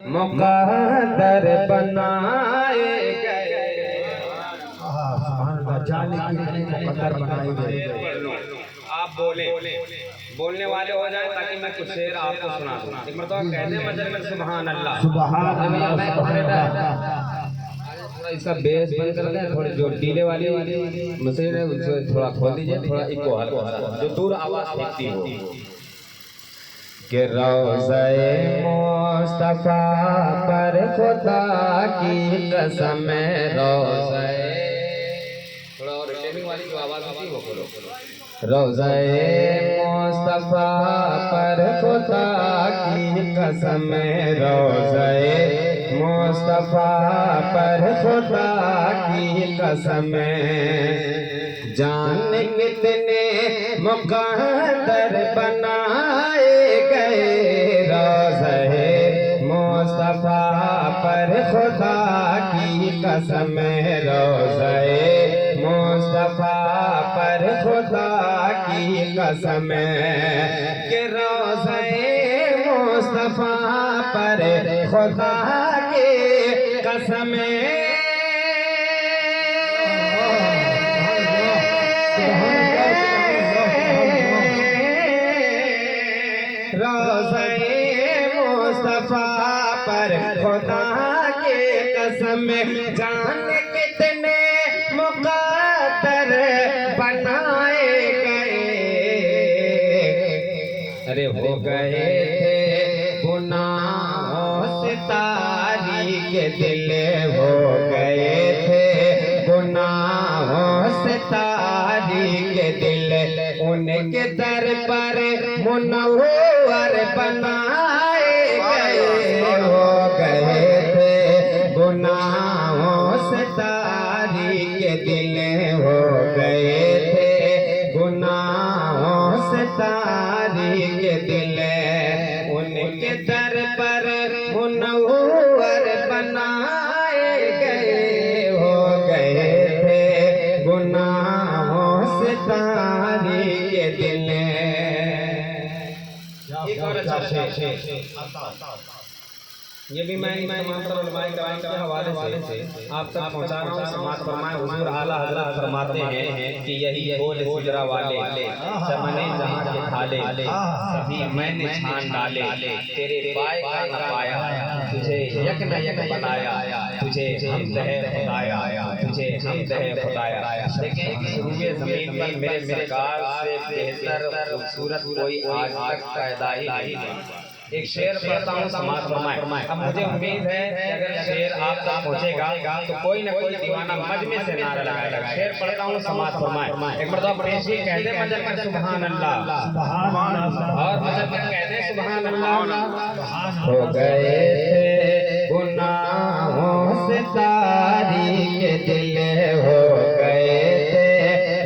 मुक़द्दर बनाए गए। मुक़द्दर बनाए गए। आप बोलने वाले हो जाए ताकि मैं कुछ शेर आपको सुना दूं। एक मरतबा कहते हैं मजर में सुभान अल्लाह। थोड़ा इसका बेस बंद कर दें, थोड़ी जो डीले वाली मशीन है उसको थोड़ा खोल दीजिए, थोड़ा इको हल्का जो दूर आवाज फेंकती हो। कि रोज़े मुस्तफा पर खुदा की कसम, रोज़े थोड़ा और रिटेनिंग वाली जो आवाज होती है वो बोलो। रोज़े मुस्तफा पर खुदा की कसम, रोज़े मुस्तफा पर खुदा की कसम, जान कितने मुक़द्दर बनाए गए। रोज़े मुस्तफा पर खुदा की कसम, रोज़े मुस्तफा पर खुदा की कसम, कि रोज़े मुस्तफा पर खुदा की कसम, रोज़े मुस्तफा पर खुदा की कसम, जान कितने मुक़द्दर बनाए गए। अरे हो गए थे गुनाहों से तारीक दिल, हो गए थे गुनाहों से तारीक दिल, उनके दर पर मुनव्वर बनाए गए। हो गए थे गुनाहों से तारीक दिल, हो गए थे गुनाहों से तारीक दिल, उनके दर पर मुनव्वर बनाए गए। हो गए थे गुनाहों से तारीक दिल। एक और अच्छा शेर ये भी मैं तमाम तरह उलमाए कराम के हवाले से आप तक पहुंचा रहा हूँ। समाअत फरमाएं। हुजूर आला हज़रत फरमाते हैं कि यही बोल गुजरा वाले चमने जहां के थाले, सभी मैंने छान डाले, तेरे पाए का न पाया, तुझे यक न यक बनाया, तुझे हमद है खुदाया, तुझे हमद है खुदाया। देखें शुरूए ज़मीन पर मेरे सरकार से बेहतर खूबसूरत कोई आज तक पैदा ही नहीं हुआ। एक शेर पढ़ता हूँ, समाअत फरमाएं। अब मुझे उम्मीद है कि अगर शेर आप तक पहुँचेगा तो कोई न कोई दीवाना मजमे से नारा लगाएगा। शेर पढ़ता हूँ, समाअत फरमाएं। एक मरतबा पेशी कहते मजर में सुभान अल्लाह, और मजर में कहते सुभान अल्लाह। हो गए थे गुनाहों से तारीक दिल, हो गए थे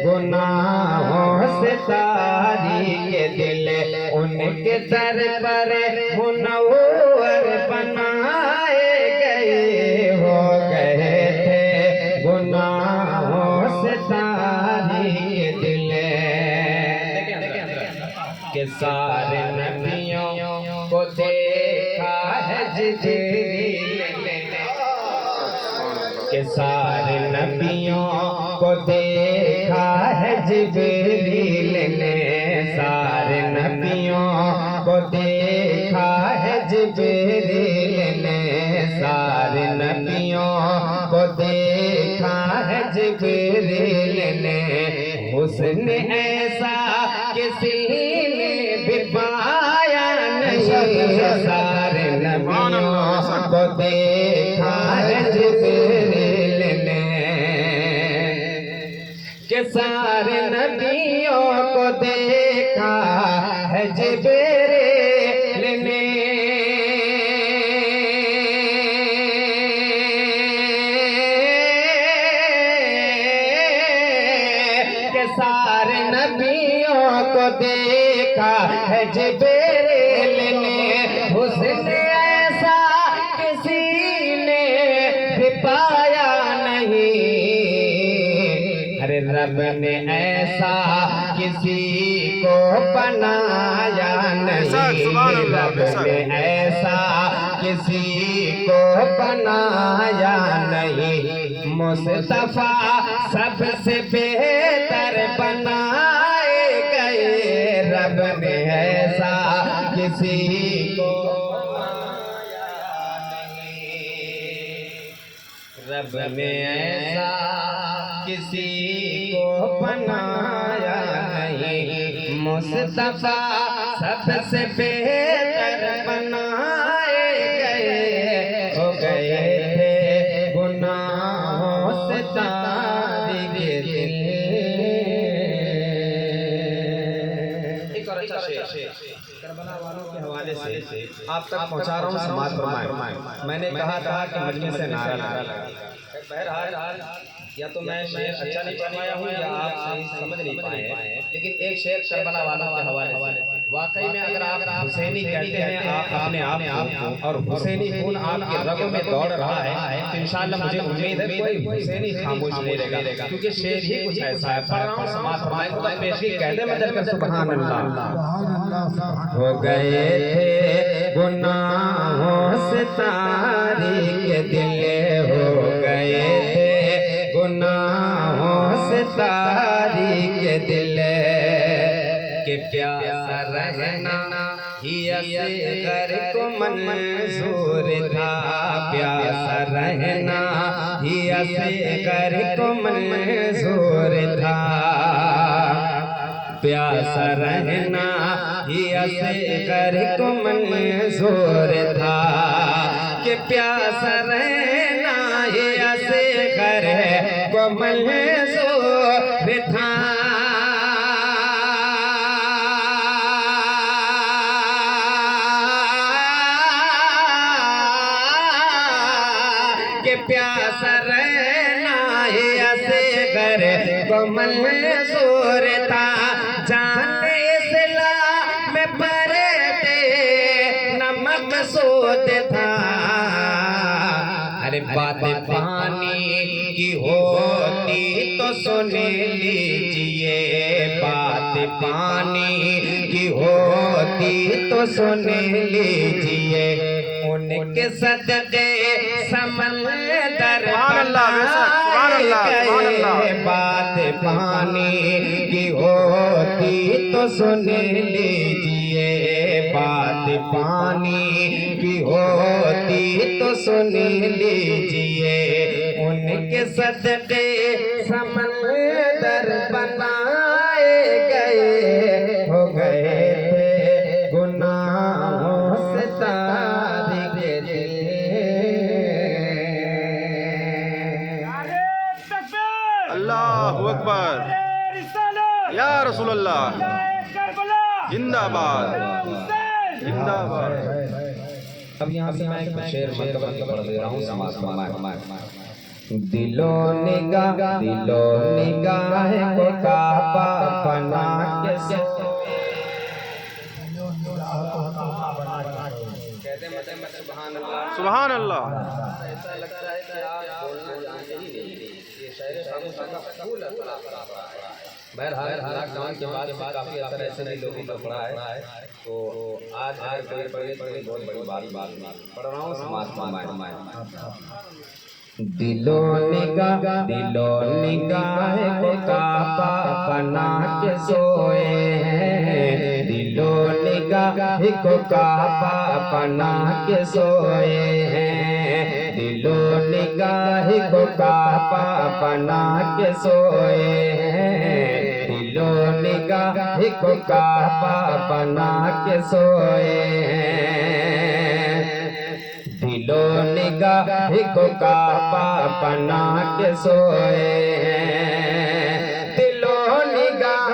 गुनाहों से तारीक दिल, उनके दर पर मुनव्वर बनाए गए। हो गए थे गुनाहों से तारीक दिल, के सारे नबियों को देखा है जिब्रील ने, के सारे नबियों को देखा है जिब्रील ने, सारे नबियों को देखा है जिब्रील ने, सारे नबियों को देखा है जिब्रील ने, उसने ऐसा किसी ने भी पाया नहीं। सारे नबियों को देखा है जिब्रील ने, के सारे नबियों को देखा है जिब्रील ने, के सारे नबियों को देखा है जिब्रील ने, उसने ऐसा किसी ने भी पाया नहीं। अरे रब ने ऐसा किसी को बनाया नहीं। रब ने ऐसा किसी को बनाया नहीं, मुस्तफा सबसे बेहतर बनाए गए। रब ने ऐसा किसी को बनाया नहीं, रब ने ऐसा किसी को बनाया नहीं, मुस्तफा सबसे बेहतर बनाए गए। हो गए थे गुनाहों से तारीक दिल। एक और अच्छा शेर करबला वालों के हवाले से आप तक पहुंचा रहा हूँ, समाज फरमाएं। मैंने कहा था कि मजलिस से नारा लगा। बहरहाल या तो मैं शेर अच्छा नहीं फरमाया हूँ या आप सही समझ नहीं पाए हैं, लेकिन एक शेर करबला वालों के हवाले से वाकई में अगर आप हुसैनी कहते हैं आप अपने आप को, और हुसैनी खून आपके रगों में दौड़ रहा है, तो इंशाअल्लाह मुझे उम्मीद है कोई हुसैनी खामोश नहीं रहेगा, क्योंकि शेर ही कुछ ऐसा है। पढ़ रहा हूँ, समाज फरमाएं तो पेशगी कह दे मैं जब सुभान अल्लाह। हो गए थे गुनाहों से तारीक दिल, हो गए थे गुनाहों से तारीक दिल, के प्यासा रहना ही असगर को मंजूर था, प्यासा रहना ही असगर को मंजूर था, प्यासा रहना ही असगर को मंजूर था, कि प्यासा रहना ही असगर को मंजूर था। कि प्यासा रहना ही असगर को मंजूर था, जाने इस्लाम में परदे नमक सोत था। अरे बातें पानी की होती तो सुन लीजिए, बातें पानी की होती तो सुन लीजिए, उनके सदके समंदर बनाए गए। बात पानी की होती तो सुन लीजिए, बात पानी की होती तो सुन लीजिए, उनके सदके समंदर बनाए गए। हो गए थे गुनाहों से तारीक दिल। अल्लाहु अकबर, या रसूल अल्लाह, जिंदाबाद जिंदाबाद। अब यहाँ से मैं एक शेर पढ़ दे रहा हूँ, समाज फरमाएं। दिलो निगाह को काबा बना के कहते मत सुभान अल्लाह, सुभान अल्लाह। ऐसा लगता है कि आप बोलना जानते ही नहीं। ये शायर खामोशी का फूल असर है। बहरहाल लॉकडाउन के बाद काफी असर ऐसे भी लोगों पर पड़ा है, तो आज बड़े बहुत बड़ी बात पढ़ रहा हूँ, समाज फरमाएं। दिलो निगाह को काबा बना के सोए हैं, दिलो निगाह को काबा बना के सोए हैं, दिलो निगाह को काबा बना के सोए हैं, दिलो निगाह को काबा बना के सोए हैं, दिलो निगाह को काबा बना के सोए हैं, दिलो निगाह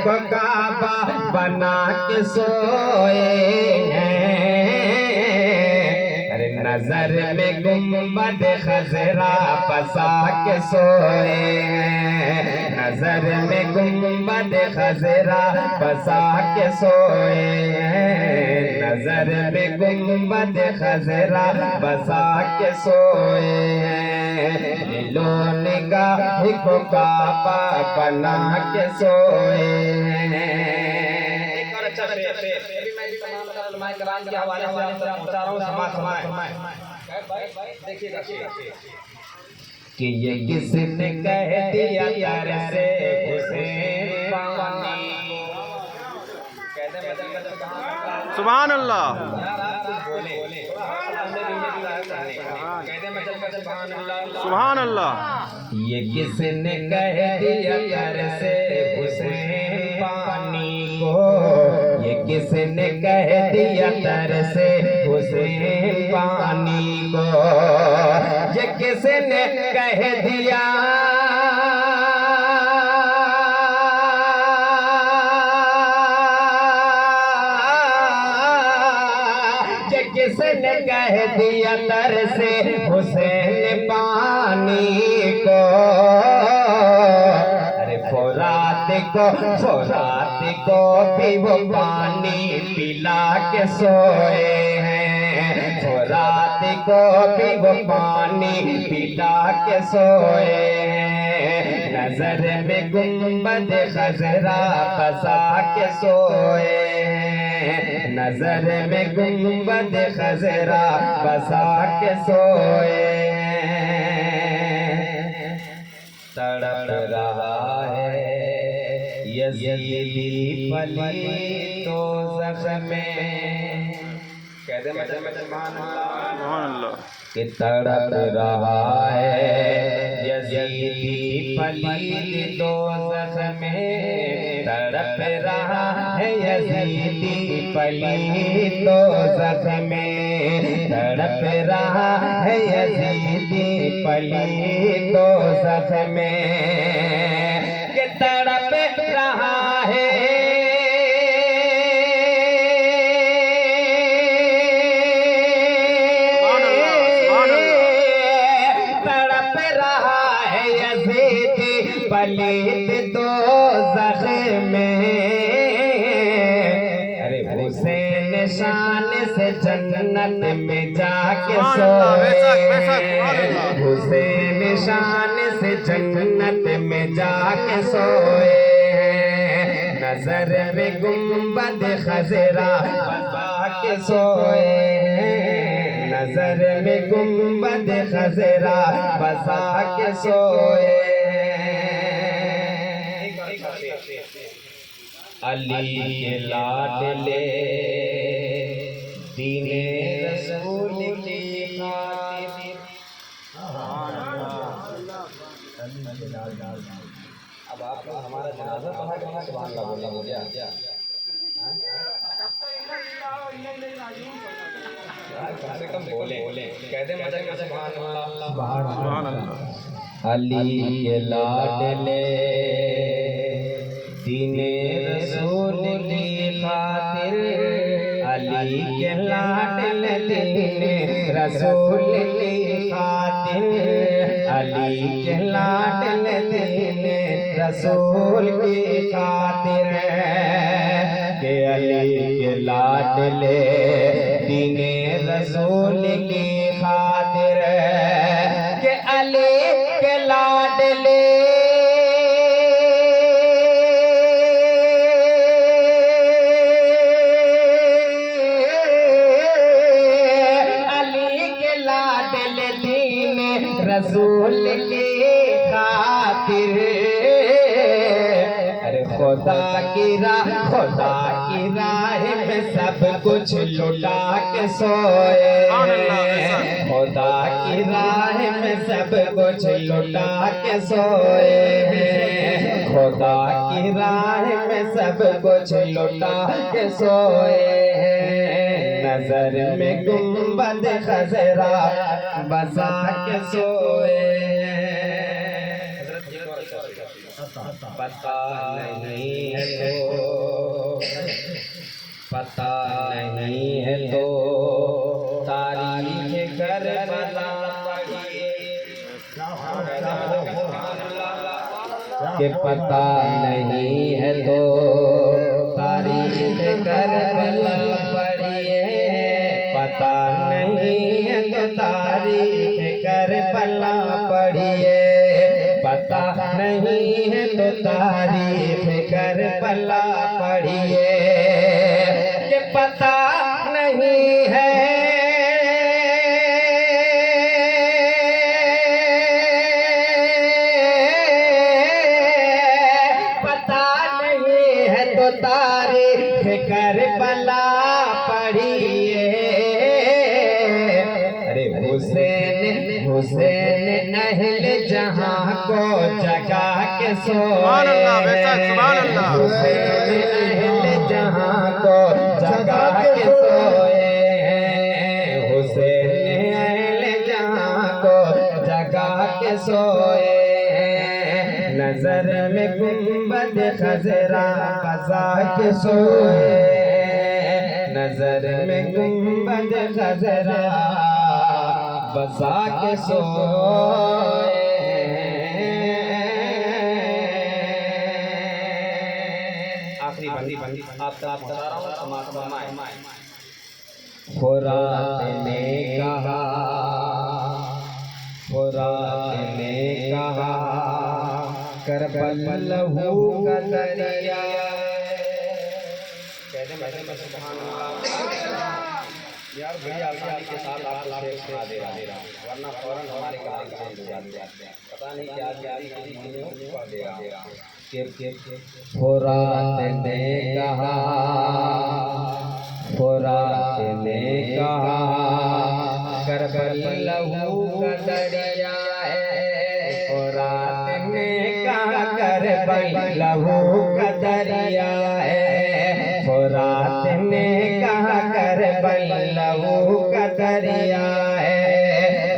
को काबा बना के सोए हैं। अरे नजर में गुंबद खजरा बसा के सोए हैं, नजर में गुंबद खजरा बसा के सोए हैं, नजर में गुंबद खजरा बसा के सोए हैं। दिलों निगाह को काबा बना के सोए हैं। अच्छा अभी मैं भी तमाम उलमाए कराम के हवाले से पहुंचा रहा हूं, समाज देखिएगा कि ये किसने कह दिया यार से हुसैन पानी कहते मदद सुभान अल्लाह। सुभान अल्लाह। ये किसने कह दिया यार से हुसैन पानी को, ये किसने कह दिया तर से हुसैन पानी को, ये किसने कह दिया किसने कह दिया तर से हुसैन पानी को। अरे फुरात को भी वो पानी पिला के सोए हैं, फुरात को भी वो पानी पिला के सोए हैं। नजर में गुंबद खजरा बसा के सोए हैं, नजर में गुंबद खजरा बसा के सोए हैं। तड़प रहा है यज़ीदी पली दोज़ख में, कहते हैं सुभान अल्लाह। कि तड़प रहा है यज़ीदी पली दोज़ख में, तड़प रहा है यज़ीदी पली दोज़ख में, तड़प रहा है यज़ीदी पली दोज़ख में, कि तड़प रहा है पलीत दोज़ख में। अरे हुसैन शान से जन्नत में जाके सोए, हुसैन शान से जन्नत में जाके सोए। नजर में गुंबद खजरा बसा के सोए, नजर में गुंबद खजरा बसा के सोए। अली के लाडले दीने रसूल की खातिर। अब आप हमारा जनाजा पढ़ा के सुभान अल्लाह बोलना हो गया क्या? कम से कम बोले कहते मजा में सुभान अल्लाह। अली के लाडले दीने रसूल की खातिर, अली के लाडले दीने रसूल की खातिर, अली के लाडले दीने रसूल की खातिर, के अली के लाडले दीने रसूल की खातिर, के अली के लाडले रसूल की खातिर। अरे खुदा की राह में सब कुछ लुटा के सोए, खुदा की राह में सब कुछ लुटा के सोए, खुदा की राह में सब कुछ लुटा के सोए। नजर में गुंबद खजरा बसा के सोए। पता नहीं है तो, पता नहीं है तो तारीख करबला के पता नहीं है तो तारीख करबला पढ़िए, पता नहीं है तो तारीख करबला तारीफ करबला पढ़िए कि पता नहीं है तो तारीफ करबला पढ़िए। अरे हुसैन हुसैन अहल जहां को जगा के सोए, हुसैन अहल जहां को जगा के सोए, हुसैन अहल जहां को जगा के सोए। नजर में गुंबद खजरा बसा के सोए, नजर में गुंबद खजरा बसा के सोए। आखिरी बंदी आप बता रहा हूँ समाज फरमाए। फुरात ने कहा, फुरात ने कहा करबल लहू का दरिया। कहते मैं सुभान अल्लाह यार बड़ी आसानी के साथ आपको शेर सुना दे रहा हूँ, वरना फौरन हमारे कान बंद हो जाते हैं। पता नहीं क्या जारी किसी पढ़ दे रहा हूँ। फुरात ने कहा, फुरात ने कहा करबल लहू का दरिया है, फुरात ने कहा करबल लहू का दरिया है, फुरात ने कहा करबल लहू का दरिया है,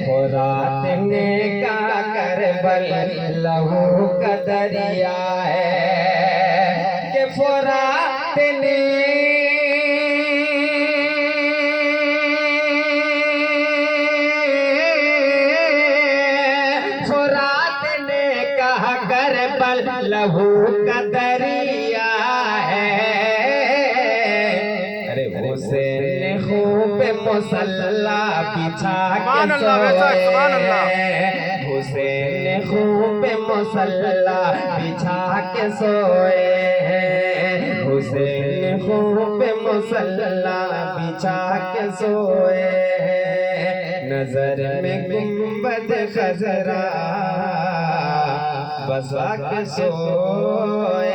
फुरात ने कहा करबल लहू का दरिया है। कि फुरात ने करबल लहू का दरिया है। अरे हुसैन ने खूब मुसल्ला बिछा के सोए, हुसैन ने खूब मुसल्ला बिछा के सोए, हुसैन ने खूब मुसल्ला बिछा के सोए। नजर में गुंबद खजरा बसा के सोए।